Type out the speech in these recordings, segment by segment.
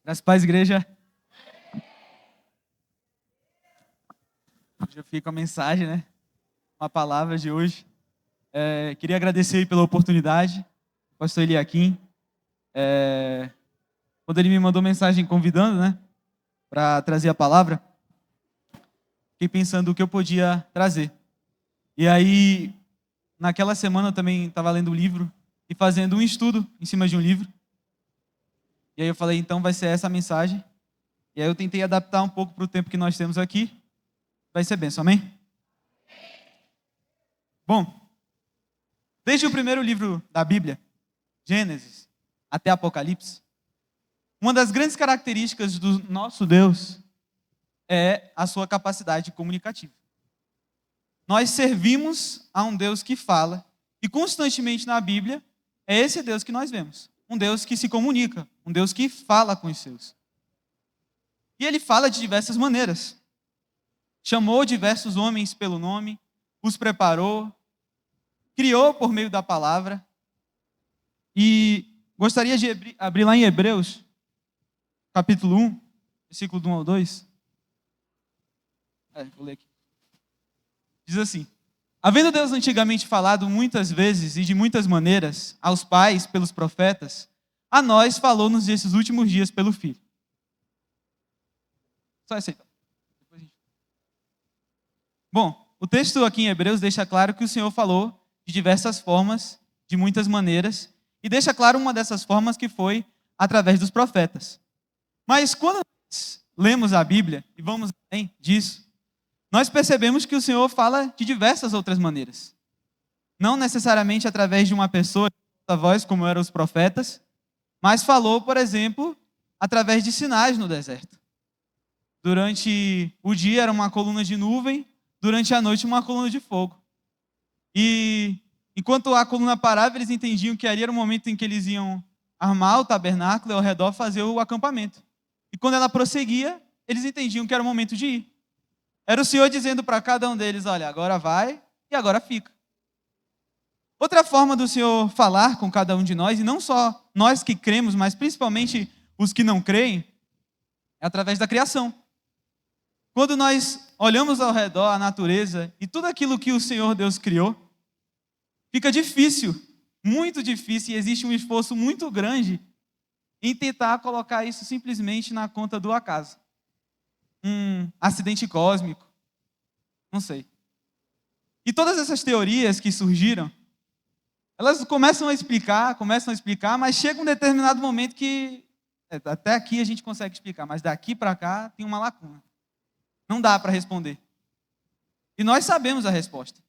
Graças a Paz, igreja. Hoje eu fico com a mensagem, né? Uma palavra de hoje. Queria agradecer aí pela oportunidade, pastor Eliakim. Quando ele me mandou mensagem convidando, né? Para trazer a palavra, fiquei pensando o que eu podia trazer. E aí, naquela semana eu também estava lendo um livro e fazendo um estudo em cima de um livro. E aí eu falei, então vai ser essa a mensagem. E aí eu tentei adaptar um pouco para o tempo que nós temos aqui. Vai ser bênção, amém? Bom, desde o primeiro livro da Bíblia, Gênesis, até Apocalipse, uma das grandes características do nosso Deus é a sua capacidade comunicativa. Nós servimos a um Deus que fala, e constantemente na Bíblia é esse Deus que nós vemos. Um Deus que se comunica, um Deus que fala com os seus. E ele fala de diversas maneiras. Chamou diversos homens pelo nome, os preparou, criou por meio da palavra. E gostaria de abrir lá em Hebreus, capítulo 1, versículo do 1 ao 2. Vou ler aqui. Diz assim: havendo Deus antigamente falado muitas vezes e de muitas maneiras aos pais pelos profetas, a nós falou-nos nesses últimos dias pelo Filho. Só aceitar. Bom, o texto aqui em Hebreus deixa claro que o Senhor falou de diversas formas, de muitas maneiras, e deixa claro uma dessas formas que foi através dos profetas. Mas quando nós lemos a Bíblia e vamos além disso, nós percebemos que o Senhor fala de diversas outras maneiras. Não necessariamente através de uma pessoa, de voz, como eram os profetas, mas falou, por exemplo, através de sinais no deserto. Durante o dia era uma coluna de nuvem, durante a noite uma coluna de fogo. E enquanto a coluna parava, eles entendiam que ali era o momento em que eles iam armar o tabernáculo e ao redor fazer o acampamento. E quando ela prosseguia, eles entendiam que era o momento de ir. Era o Senhor dizendo para cada um deles, olha, agora vai e agora fica. Outra forma do Senhor falar com cada um de nós, e não só nós que cremos, mas principalmente os que não creem, é através da criação. Quando nós olhamos ao redor a natureza e tudo aquilo que o Senhor Deus criou, fica difícil, muito difícil, e existe um esforço muito grande em tentar colocar isso simplesmente na conta do acaso. Um acidente cósmico, não sei. E todas essas teorias que surgiram, elas começam a explicar, mas chega um determinado momento que até aqui a gente consegue explicar, mas daqui para cá tem uma lacuna. Não dá para responder. E nós sabemos a resposta.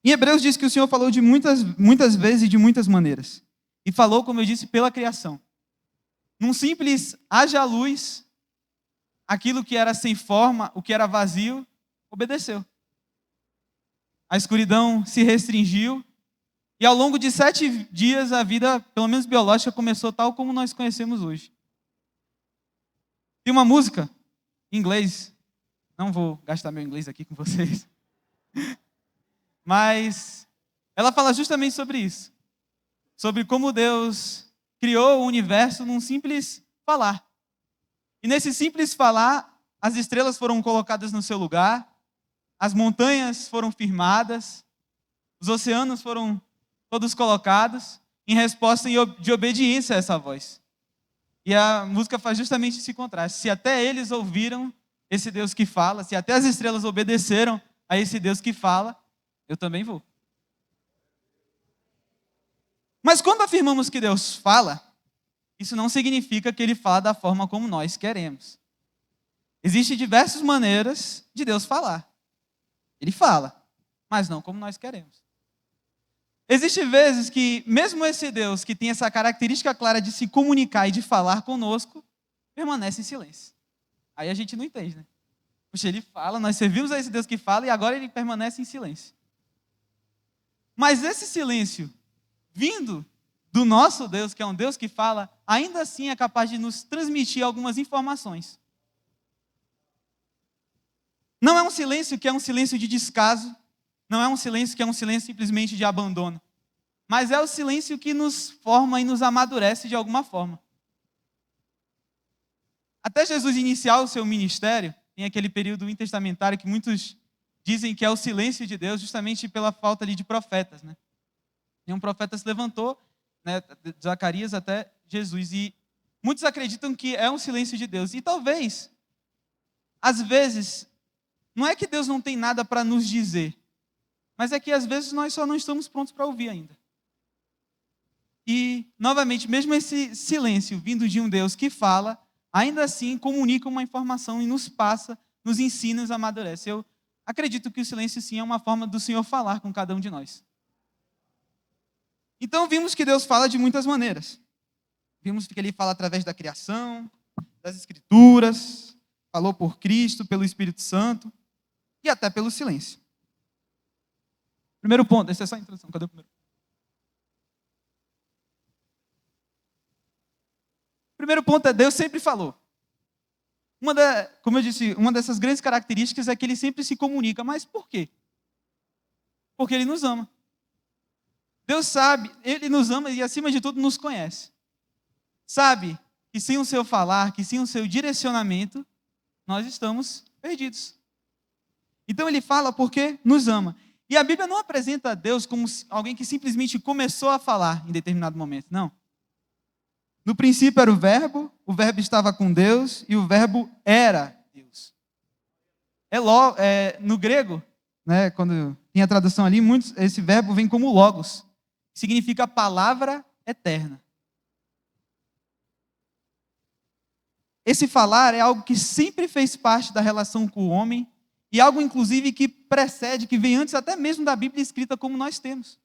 Em Hebreus diz que o Senhor falou de muitas vezes e de muitas maneiras. E falou, como eu disse, pela criação. Num simples haja luz, aquilo que era sem forma, o que era vazio, obedeceu. A escuridão se restringiu e ao longo de 7 dias a vida, pelo menos biológica, começou tal como nós conhecemos hoje. Tem uma música em inglês, não vou gastar meu inglês aqui com vocês, mas ela fala justamente sobre isso. Sobre como Deus criou o universo num simples falar. E nesse simples falar, as estrelas foram colocadas no seu lugar, as montanhas foram firmadas, os oceanos foram todos colocados em resposta de obediência a essa voz. E a música faz justamente esse contraste. Se até eles ouviram esse Deus que fala, se até as estrelas obedeceram a esse Deus que fala, eu também vou. Mas quando afirmamos que Deus fala, isso não significa que Ele fala da forma como nós queremos. Existem diversas maneiras de Deus falar. Ele fala, mas não como nós queremos. Existem vezes que, mesmo esse Deus que tem essa característica clara de se comunicar e de falar conosco, permanece em silêncio. Aí a gente não entende, né? Puxa, Ele fala, nós servimos a esse Deus que fala e agora Ele permanece em silêncio. Mas esse silêncio, vindo do nosso Deus, que é um Deus que fala, ainda assim é capaz de nos transmitir algumas informações. Não é um silêncio que é um silêncio de descaso, não é um silêncio que é um silêncio simplesmente de abandono, mas é o silêncio que nos forma e nos amadurece de alguma forma. Até Jesus iniciar o seu ministério, tem aquele período intertestamentário que muitos dizem que é o silêncio de Deus, justamente pela falta ali de profetas, né? E um profeta se levantou, né, de Zacarias até Jesus, e muitos acreditam que é um silêncio de Deus. E talvez, às vezes, não é que Deus não tem nada para nos dizer, mas é que às vezes nós só não estamos prontos para ouvir ainda. E, novamente, mesmo esse silêncio vindo de um Deus que fala, ainda assim comunica uma informação e nos passa, nos ensina, nos amadurece. Eu acredito que o silêncio, sim, é uma forma do Senhor falar com cada um de nós. Então, vimos que Deus fala de muitas maneiras. Vimos que Ele fala através da criação, das Escrituras, falou por Cristo, pelo Espírito Santo e até pelo silêncio. Primeiro ponto, essa é só a introdução. Cadê o primeiro? Primeiro ponto é: Deus sempre falou. Como eu disse, uma dessas grandes características é que Ele sempre se comunica. Mas por quê? Porque Ele nos ama. Deus sabe, Ele nos ama e, acima de tudo, nos conhece. Sabe que sem o seu falar, que sem o seu direcionamento, nós estamos perdidos. Então Ele fala porque nos ama. E a Bíblia não apresenta a Deus como alguém que simplesmente começou a falar em determinado momento. Não. No princípio era o Verbo estava com Deus e o Verbo era Deus. No grego, né, quando tem a tradução ali, esse verbo vem como logos, que significa palavra eterna. Esse falar é algo que sempre fez parte da relação com o homem e algo, inclusive, que precede, que vem antes até mesmo da Bíblia escrita como nós temos.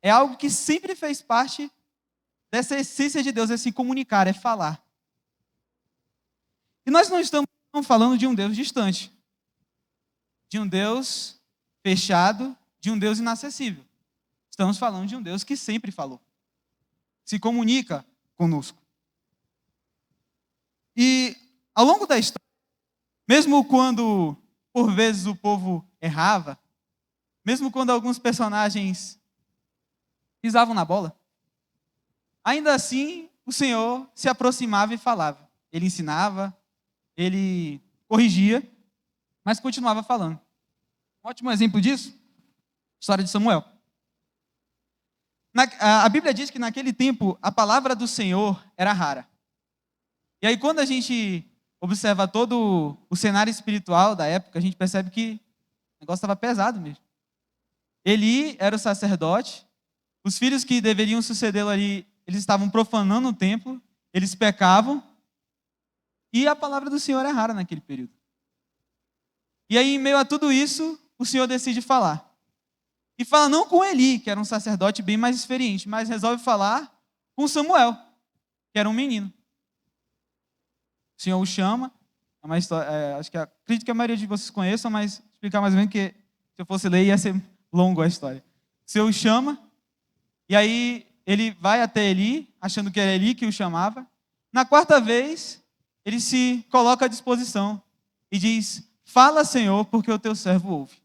É algo que sempre fez parte dessa essência de Deus, é se comunicar, é falar. E nós não estamos falando de um Deus distante, de um Deus fechado, de um Deus inacessível. Estamos falando de um Deus que sempre falou, se comunica conosco. E ao longo da história, mesmo quando por vezes o povo errava, mesmo quando alguns personagens pisavam na bola, ainda assim o Senhor se aproximava e falava. Ele ensinava, ele corrigia, mas continuava falando. Um ótimo exemplo disso, a história de Samuel. A Bíblia diz que naquele tempo a palavra do Senhor era rara. E aí quando a gente observa todo o cenário espiritual da época, a gente percebe que o negócio estava pesado mesmo. Eli era o sacerdote, os filhos que deveriam sucedê-lo ali, eles estavam profanando o templo, eles pecavam, e a palavra do Senhor é rara naquele período. E aí, em meio a tudo isso, o Senhor decide falar. E fala não com Eli, que era um sacerdote bem mais experiente, mas resolve falar com Samuel, que era um menino. O Senhor o chama, é uma história, acredito que a maioria de vocês conheçam, mas explicar mais ou menos, que se eu fosse ler ia ser longo a história. O Senhor o chama, e aí ele vai até Eli, achando que era Eli que o chamava. Na quarta vez, ele se coloca à disposição e diz: fala, Senhor, porque o teu servo ouve.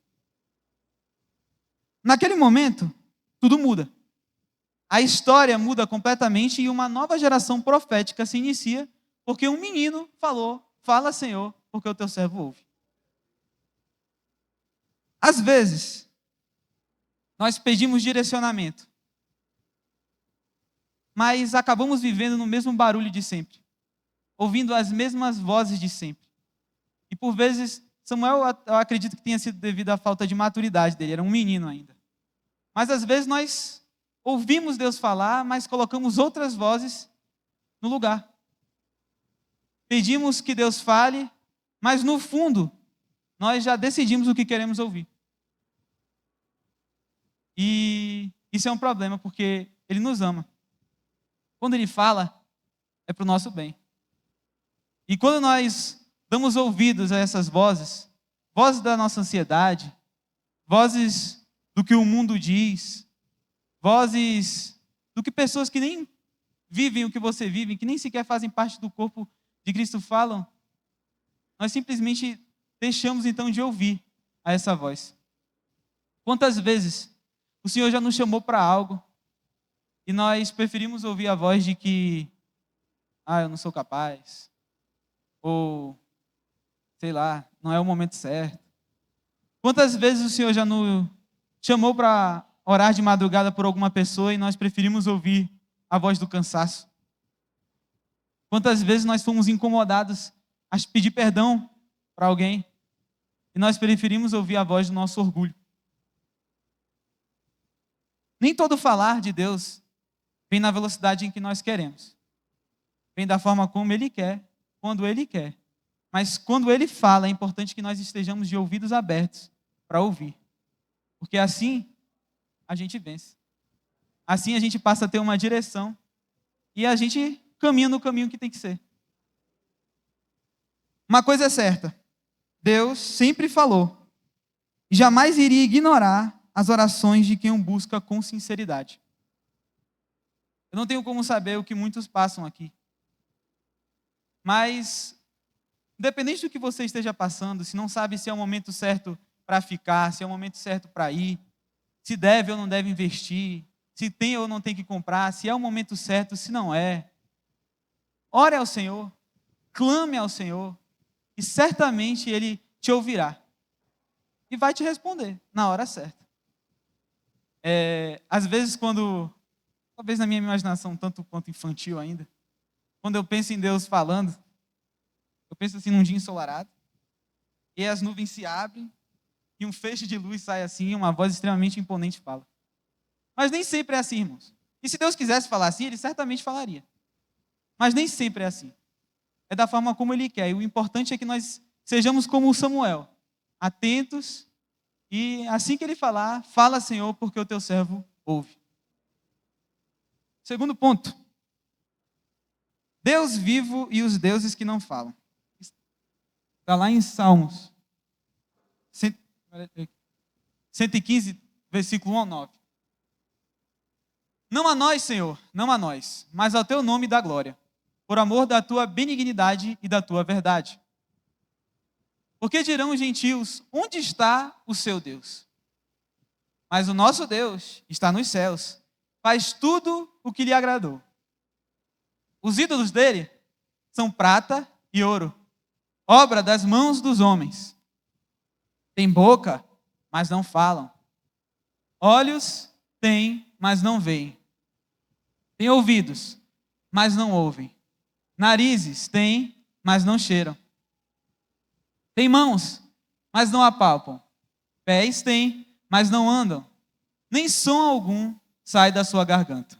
Naquele momento, tudo muda. A história muda completamente e uma nova geração profética se inicia, porque um menino falou: fala, Senhor, porque o teu servo ouve. Às vezes, nós pedimos direcionamento, mas acabamos vivendo no mesmo barulho de sempre, ouvindo as mesmas vozes de sempre. E por vezes, Samuel, eu acredito que tenha sido devido à falta de maturidade dele, era um menino ainda. Mas às vezes nós ouvimos Deus falar, mas colocamos outras vozes no lugar. Pedimos que Deus fale, mas no fundo, nós já decidimos o que queremos ouvir. E isso é um problema, porque Ele nos ama. Quando Ele fala, é para o nosso bem. E quando nós damos ouvidos a essas vozes, vozes da nossa ansiedade, vozes do que o mundo diz, vozes do que pessoas que nem vivem o que você vive, que nem sequer fazem parte do corpo de Cristo falam, nós simplesmente deixamos então de ouvir a essa voz. Quantas vezes o Senhor já nos chamou para algo e nós preferimos ouvir a voz de que, eu não sou capaz, ou, sei lá, não é o momento certo. Quantas vezes o Senhor já nos chamou para orar de madrugada por alguma pessoa e nós preferimos ouvir a voz do cansaço? Quantas vezes nós fomos incomodados a pedir perdão para alguém e nós preferimos ouvir a voz do nosso orgulho? Nem todo falar de Deus vem na velocidade em que nós queremos. Vem da forma como Ele quer, quando Ele quer. Mas quando Ele fala, é importante que nós estejamos de ouvidos abertos para ouvir. Porque assim a gente vence. Assim a gente passa a ter uma direção e a gente caminha no caminho que tem que ser. Uma coisa é certa, Deus sempre falou e jamais iria ignorar as orações de quem o busca com sinceridade. Eu não tenho como saber o que muitos passam aqui. Mas, independente do que você esteja passando, se não sabe se é o momento certo para ficar, se é o momento certo para ir, se deve ou não deve investir, se tem ou não tem que comprar, se é o momento certo, se não é, ore ao Senhor, clame ao Senhor, e certamente Ele te ouvirá. E vai te responder na hora certa. Às vezes talvez na minha imaginação, tanto quanto infantil ainda, quando eu penso em Deus falando, eu penso assim num dia ensolarado, e as nuvens se abrem, e um feixe de luz sai assim, e uma voz extremamente imponente fala. Mas nem sempre é assim, irmãos. E se Deus quisesse falar assim, Ele certamente falaria. Mas nem sempre é assim. É da forma como Ele quer. E o importante é que nós sejamos como Samuel, atentos, e assim que Ele falar, fala, Senhor, porque o teu servo ouve. Segundo ponto. Deus vivo e os deuses que não falam. Está lá em Salmos 115, versículo 1 ao 9. Não a nós, Senhor, não a nós, mas ao teu nome dá glória, por amor da tua benignidade e da tua verdade. Porque dirão os gentios, onde está o seu Deus? Mas o nosso Deus está nos céus, faz tudo o que lhe agradou. Os ídolos dele são prata e ouro, obra das mãos dos homens. Tem boca, mas não falam. Olhos têm, mas não veem. Tem ouvidos, mas não ouvem. Narizes têm, mas não cheiram. Tem mãos, mas não apalpam. Pés têm, mas não andam. Nem som algum sai da sua garganta.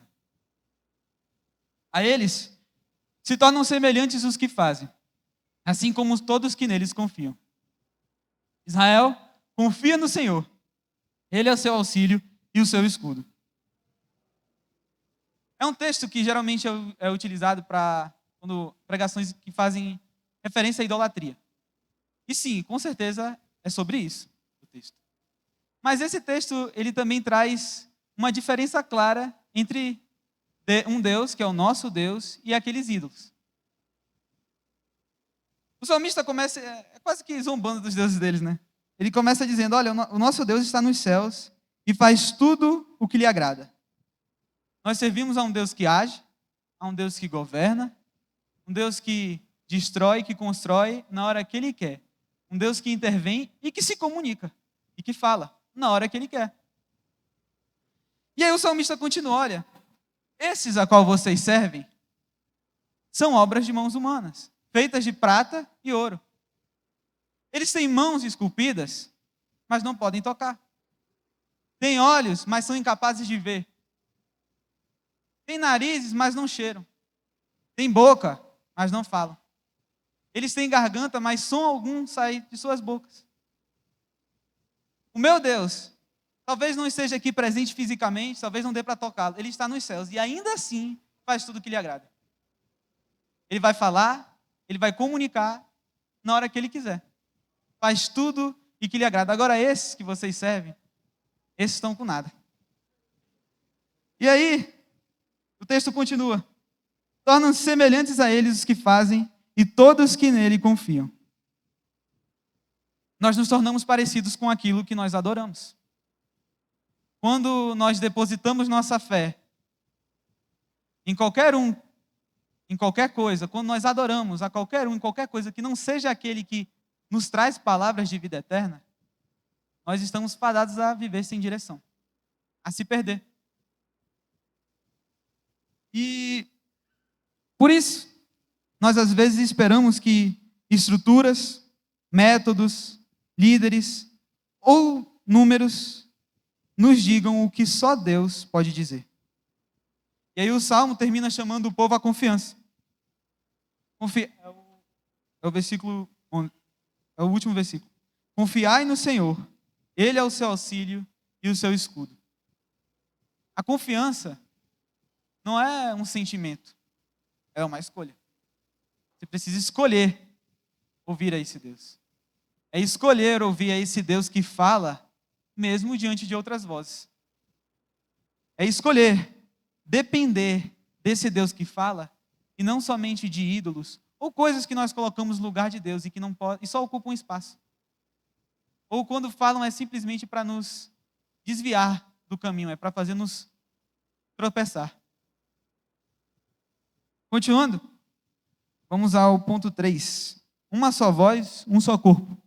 A eles se tornam semelhantes os que fazem, assim como todos que neles confiam. Israel, confia no Senhor. Ele é o seu auxílio e o seu escudo. É um texto que geralmente é utilizado para pregações que fazem referência à idolatria. E sim, com certeza é sobre isso o texto. Mas esse texto, ele também traz uma diferença clara entre um Deus, que é o nosso Deus, e aqueles ídolos. O salmista começa, quase que zombando dos deuses deles, né? Ele começa dizendo, olha, o nosso Deus está nos céus e faz tudo o que lhe agrada. Nós servimos a um Deus que age, a um Deus que governa, um Deus que destrói, que constrói na hora que Ele quer. Um Deus que intervém e que se comunica, e que fala na hora que Ele quer. E aí o salmista continua, olha, esses a qual vocês servem são obras de mãos humanas, feitas de prata e ouro. Eles têm mãos esculpidas, mas não podem tocar. Têm olhos, mas são incapazes de ver. Têm narizes, mas não cheiram. Têm boca, mas não falam. Eles têm garganta, mas som algum sai de suas bocas. O meu Deus, talvez não esteja aqui presente fisicamente, talvez não dê para tocá-lo. Ele está nos céus e ainda assim faz tudo o que lhe agrada. Ele vai falar, ele vai comunicar na hora que ele quiser. Faz tudo e que lhe agrada. Agora esses que vocês servem, esses estão com nada. E aí, o texto continua. Tornam-se semelhantes a eles os que fazem e todos que nele confiam. Nós nos tornamos parecidos com aquilo que nós adoramos. quando nós depositamos nossa fé em qualquer um, em qualquer coisa, quando nós adoramos a qualquer um, em qualquer coisa que não seja aquele que nos traz palavras de vida eterna, nós estamos fadados a viver sem direção, a se perder. E por isso, nós às vezes esperamos que estruturas, métodos, líderes ou números nos digam o que só Deus pode dizer. E aí o Salmo termina chamando o povo à confiança. É o versículo, é o último versículo. Confiai no Senhor, Ele é o seu auxílio e o seu escudo. A confiança não é um sentimento, é uma escolha. Você precisa escolher ouvir a esse Deus. É escolher ouvir a esse Deus que fala, mesmo diante de outras vozes. É escolher depender desse Deus que fala, e não somente de ídolos, ou coisas que nós colocamos no lugar de Deus e que não pode, e só ocupam espaço. Ou quando falam é simplesmente para nos desviar do caminho, é para fazer-nos tropeçar. Continuando, vamos ao ponto 3. Uma só voz, um só corpo.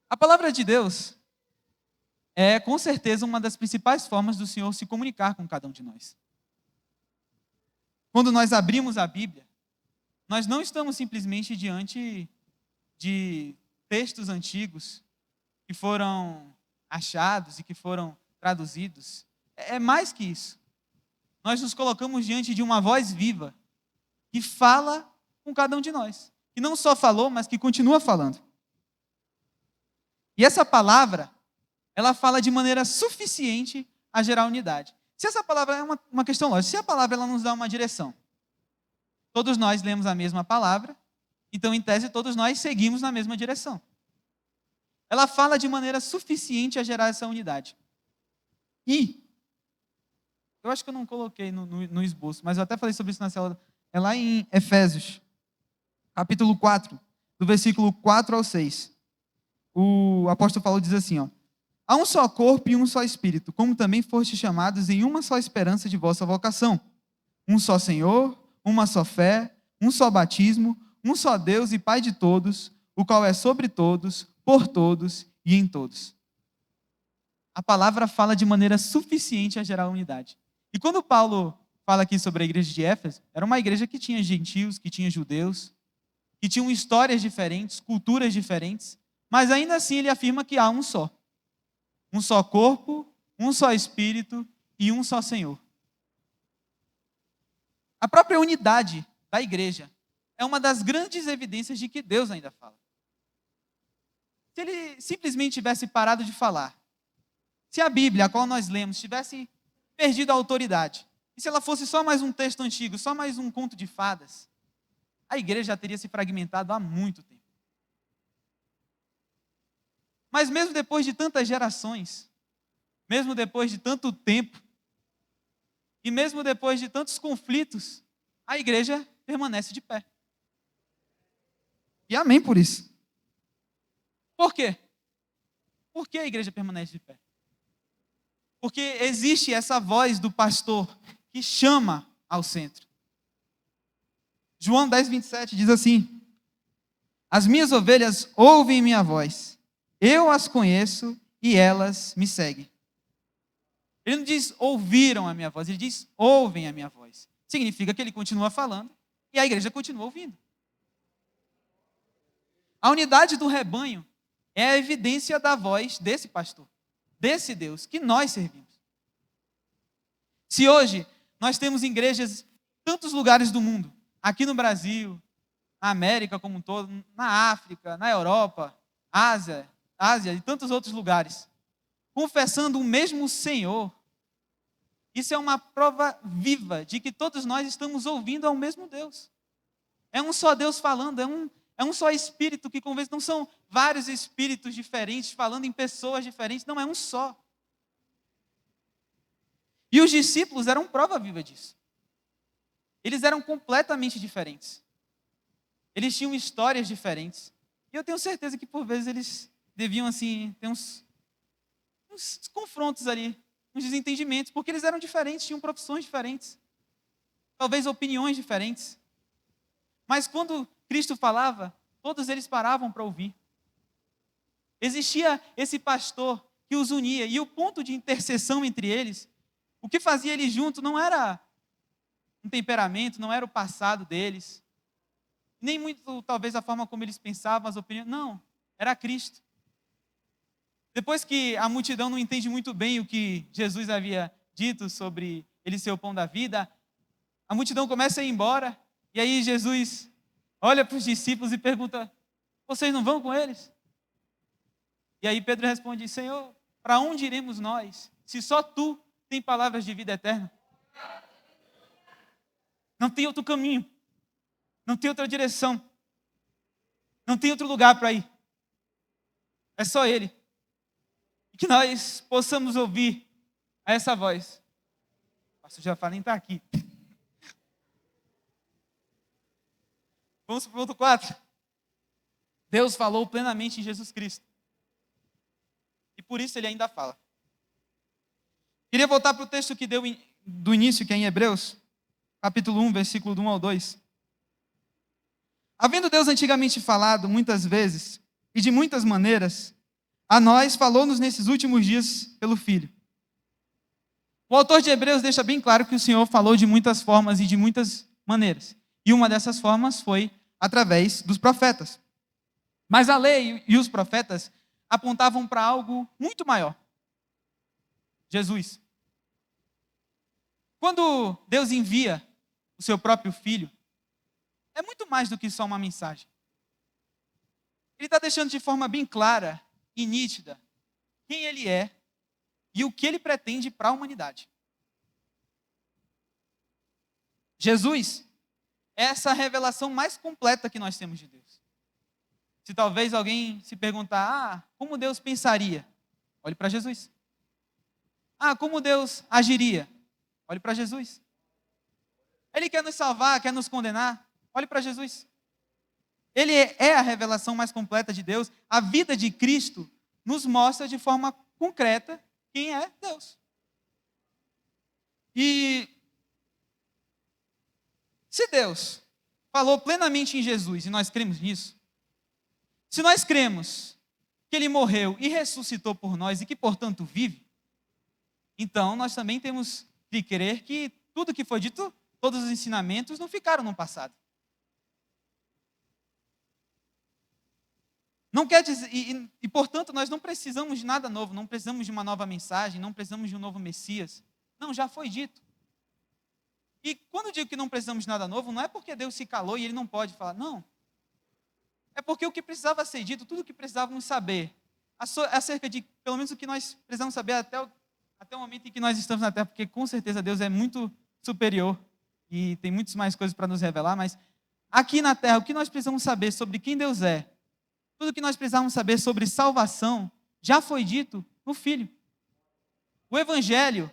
A palavra de Deus é, com certeza, uma das principais formas do Senhor se comunicar com cada um de nós. Quando nós abrimos a Bíblia, nós não estamos simplesmente diante de textos antigos que foram achados e que foram traduzidos. É mais que isso. Nós nos colocamos diante de uma voz viva que fala com cada um de nós. Que não só falou, mas que continua falando. E essa palavra, ela fala de maneira suficiente a gerar unidade. Se essa palavra é uma questão lógica, se a palavra ela nos dá uma direção, todos nós lemos a mesma palavra, então, em tese, todos nós seguimos na mesma direção. Ela fala de maneira suficiente a gerar essa unidade. E, eu acho que eu não coloquei no esboço, mas eu até falei sobre isso na célula, é lá em Efésios, capítulo 4, do versículo 4 ao 6. O apóstolo Paulo diz assim, ó: há um só corpo e um só espírito, como também fostes chamados em uma só esperança de vossa vocação. Um só Senhor, uma só fé, um só batismo, um só Deus e Pai de todos, o qual é sobre todos, por todos e em todos. A palavra fala de maneira suficiente a gerar unidade. E quando Paulo fala aqui sobre a igreja de Éfeso, era uma igreja que tinha gentios, que tinha judeus, que tinham histórias diferentes, culturas diferentes, mas ainda assim ele afirma que há um só. Um só corpo, um só espírito e um só Senhor. A própria unidade da igreja é uma das grandes evidências de que Deus ainda fala. Se ele simplesmente tivesse parado de falar, se a Bíblia, a qual nós lemos, tivesse perdido a autoridade, e se ela fosse só mais um texto antigo, só mais um conto de fadas, a igreja já teria se fragmentado há muito tempo. Mas mesmo depois de tantas gerações, mesmo depois de tanto tempo, e mesmo depois de tantos conflitos, a igreja permanece de pé. E amém por isso. Por quê? Por que a igreja permanece de pé? Porque existe essa voz do pastor que chama ao centro. João 10, 27 diz assim: as minhas ovelhas ouvem minha voz, eu as conheço e elas me seguem. Ele não diz ouviram a minha voz, ele diz ouvem a minha voz. Significa que ele continua falando e a igreja continua ouvindo. A unidade do rebanho é a evidência da voz desse pastor, desse Deus que nós servimos. Se hoje nós temos igrejas em tantos lugares do mundo, aqui no Brasil, na América como um todo, na África, na Europa, Ásia e tantos outros lugares, confessando o mesmo Senhor, isso é uma prova viva de que todos nós estamos ouvindo ao mesmo Deus. É um só Deus falando, é um só Espírito que convence, não são vários espíritos diferentes falando em pessoas diferentes, não, é um só. E os discípulos eram prova viva disso. Eles eram completamente diferentes. Eles tinham histórias diferentes. E eu tenho certeza que por vezes eles deviam assim ter uns confrontos ali, uns desentendimentos, porque eles eram diferentes, tinham profissões diferentes, talvez opiniões diferentes. Mas quando Cristo falava, todos eles paravam para ouvir. Existia esse pastor que os unia, e o ponto de interseção entre eles, o que fazia eles juntos não era um temperamento, não era o passado deles, nem muito talvez a forma como eles pensavam, as opiniões, não, era Cristo. Depois que a multidão não entende muito bem o que Jesus havia dito sobre ele ser o pão da vida, a multidão começa a ir embora, e aí Jesus olha para os discípulos e pergunta: vocês não vão com eles? E aí Pedro responde: Senhor, para onde iremos nós, se só tu tem palavras de vida eterna? Não tem outro caminho, não tem outra direção, não tem outro lugar para ir. É só Ele. E que nós possamos ouvir a essa voz. O pastor Jafar nem está aqui. Vamos para o ponto 4. Deus falou plenamente em Jesus Cristo. E por isso Ele ainda fala. Queria voltar para o texto que deu do início, que é em Hebreus, capítulo 1, versículo do 1 ao 2. Havendo Deus antigamente falado muitas vezes e de muitas maneiras, a nós falou-nos nesses últimos dias pelo Filho. O autor de Hebreus deixa bem claro que o Senhor falou de muitas formas e de muitas maneiras. E uma dessas formas foi através dos profetas. Mas a lei e os profetas apontavam para algo muito maior: Jesus. Quando Deus envia o seu próprio Filho, é muito mais do que só uma mensagem. Ele está deixando de forma bem clara e nítida quem Ele é e o que Ele pretende para a humanidade. Jesus é essa revelação mais completa que nós temos de Deus. Se talvez alguém se perguntar: como Deus pensaria? Olhe para Jesus. Como Deus agiria? Olhe para Jesus. Ele quer nos salvar, quer nos condenar? Olhe para Jesus. Ele é a revelação mais completa de Deus. A vida de Cristo nos mostra de forma concreta quem é Deus. E se Deus falou plenamente em Jesus e nós cremos nisso, se nós cremos que Ele morreu e ressuscitou por nós e que, portanto, vive, então nós também temos de crer que tudo que foi dito, todos os ensinamentos, não ficaram no passado. Não quer dizer, portanto, nós não precisamos de nada novo, não precisamos de uma nova mensagem, não precisamos de um novo Messias. Não, já foi dito. E quando eu digo que não precisamos de nada novo, não é porque Deus se calou e Ele não pode falar, não. É porque o que precisava ser dito, tudo o que precisávamos saber, acerca de, pelo menos o que nós precisamos saber até o momento em que nós estamos na Terra, porque com certeza Deus é muito superior e tem muitas mais coisas para nos revelar, mas aqui na Terra, o que nós precisamos saber sobre quem Deus é, tudo o que nós precisamos saber sobre salvação, já foi dito no Filho. O Evangelho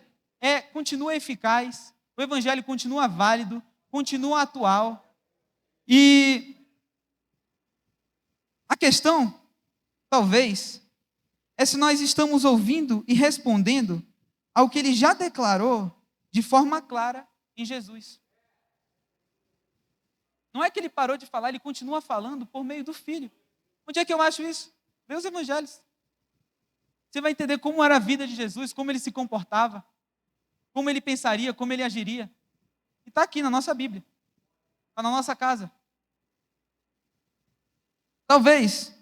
continua eficaz, o Evangelho continua válido, continua atual. E a questão, talvez, é se nós estamos ouvindo e respondendo ao que Ele já declarou de forma clara em Jesus. Não é que Ele parou de falar, Ele continua falando por meio do Filho. Onde é que eu acho isso? Lê os evangelhos. Você vai entender como era a vida de Jesus, como Ele se comportava, como Ele pensaria, como Ele agiria. E está aqui na nossa Bíblia. Está na nossa casa. Talvez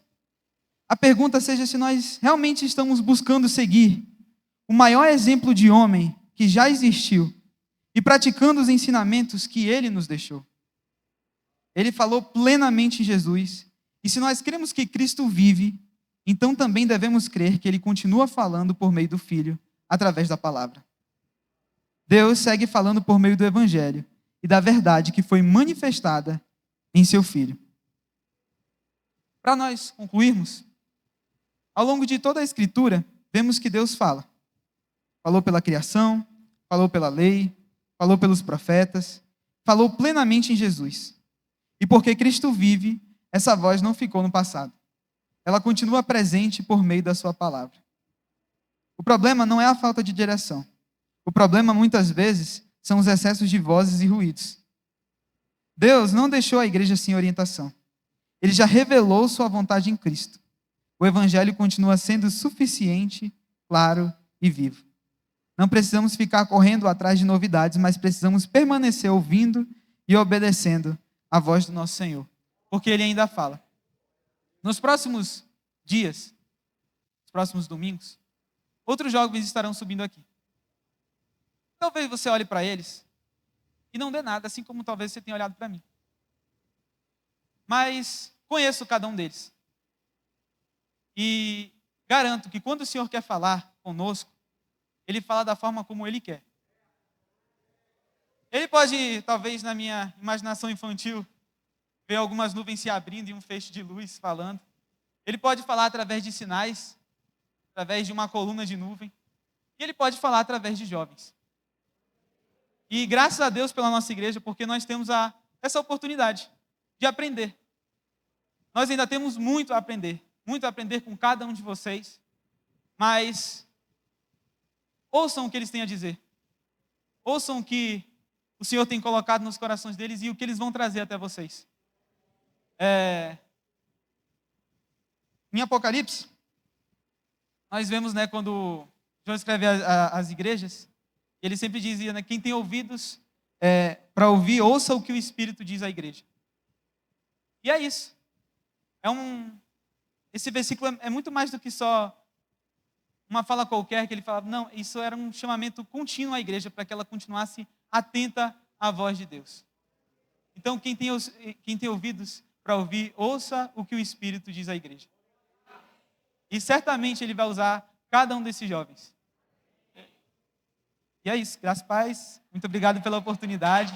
a pergunta seja se nós realmente estamos buscando seguir o maior exemplo de homem que já existiu e praticando os ensinamentos que Ele nos deixou. Ele falou plenamente em Jesus. E se nós cremos que Cristo vive, então também devemos crer que Ele continua falando por meio do Filho, através da palavra. Deus segue falando por meio do Evangelho e da verdade que foi manifestada em seu Filho. Para nós concluirmos, ao longo de toda a Escritura, vemos que Deus fala. Falou pela criação, falou pela lei, falou pelos profetas, falou plenamente em Jesus. E porque Cristo vive, essa voz não ficou no passado. Ela continua presente por meio da sua palavra. O problema não é a falta de direção. O problema, muitas vezes, são os excessos de vozes e ruídos. Deus não deixou a igreja sem orientação. Ele já revelou sua vontade em Cristo. O evangelho continua sendo suficiente, claro e vivo. Não precisamos ficar correndo atrás de novidades, mas precisamos permanecer ouvindo e obedecendo a voz do nosso Senhor. Porque Ele ainda fala. Nos próximos dias, nos próximos domingos, outros jovens estarão subindo aqui. Talvez você olhe para eles e não dê nada, assim como talvez você tenha olhado para mim. Mas conheço cada um deles. E garanto que quando o Senhor quer falar conosco, Ele fala da forma como Ele quer. Ele pode, talvez na minha imaginação infantil, ver algumas nuvens se abrindo e um feixe de luz falando. Ele pode falar através de sinais, através de uma coluna de nuvem. E Ele pode falar através de jovens. E graças a Deus pela nossa igreja, porque nós temos essa oportunidade de aprender. Nós ainda temos muito a aprender com cada um de vocês, mas ouçam o que eles têm a dizer. Ouçam o que o Senhor tem colocado nos corações deles e o que eles vão trazer até vocês. Em Apocalipse, nós vemos, quando João escreve às igrejas, ele sempre dizia, quem tem ouvidos para ouvir, ouça o que o Espírito diz à igreja. E é isso. Esse versículo é muito mais do que só uma fala qualquer que ele falava. Não, isso era um chamamento contínuo à igreja para que ela continuasse atenta à voz de Deus. Então, quem tem ouvidos para ouvir, ouça o que o Espírito diz à igreja. E certamente Ele vai usar cada um desses jovens. E é isso. Graças a Deus. Muito obrigado pela oportunidade.